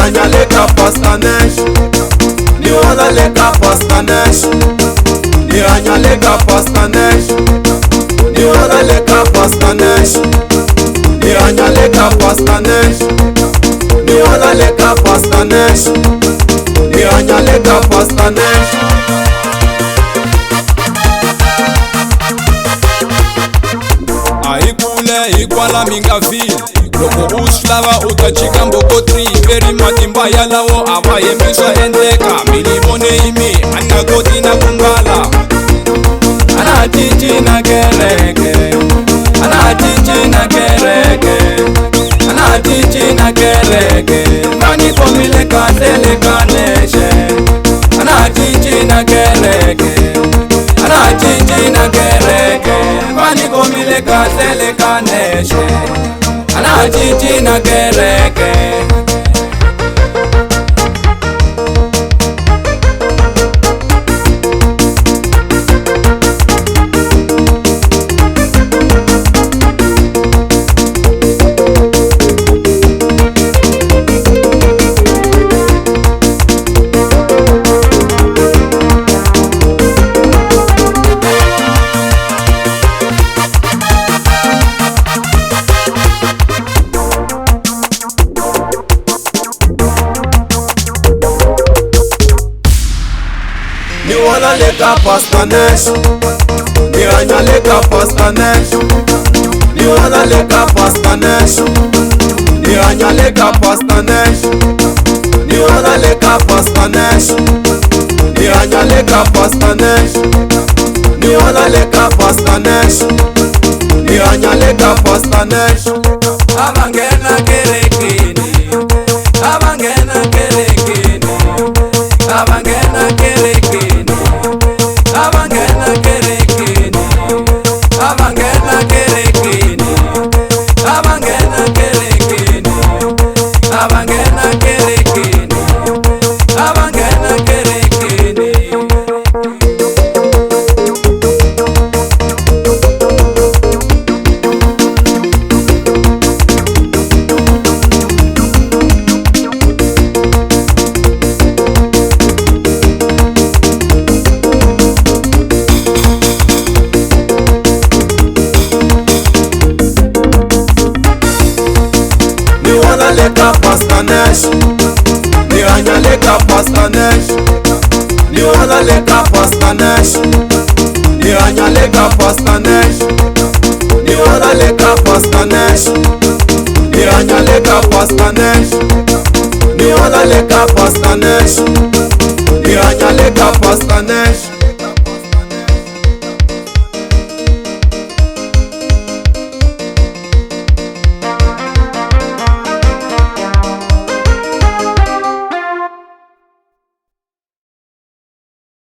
hanya leka pastanesh, ni wana leka pastanesh, ni hanya leka pastanesh, ni wana leka pastanesh, ni hanya leka pastanesh, ni wana leka pastanesh, ni hanya leka pastanesh. Aikule ikwala mingavile loko uslava utachika mbokotri veri matimba yalawo avayemiswa endeka milibone imi anagoti na kumbala anatiji na kereke anatiji na kereke anatiji na kereke mani komile katele kaneshe anatiji na kereke anatiji na kereke mani komile katele kaneshe anatiji na kereke. Ni wana leka pastanesh, ni hanya leka pastanesh, ni wana leka pastanesh, ni hanya leka pastanesh, ni wana leka pastanesh, ni hanya leka pastanesh, ni wana leka pastanesh, ni hanya leka pastanesh. Abangena kerekeni, abangena kerekeni, abangena kerekeni, abangena kerekeni, abangena kerekeni, abangena kerekeni, abangena kerekeni, abangena kerekeni. Leka pastanesh, ni hanya leka pastanesh, ni wana leka pastanesh, ni hanya leka pastanesh, ni wana leka pastanesh, ni hanya leka pastanesh, ni wana leka pastanesh, ni hanya leka pastanesh.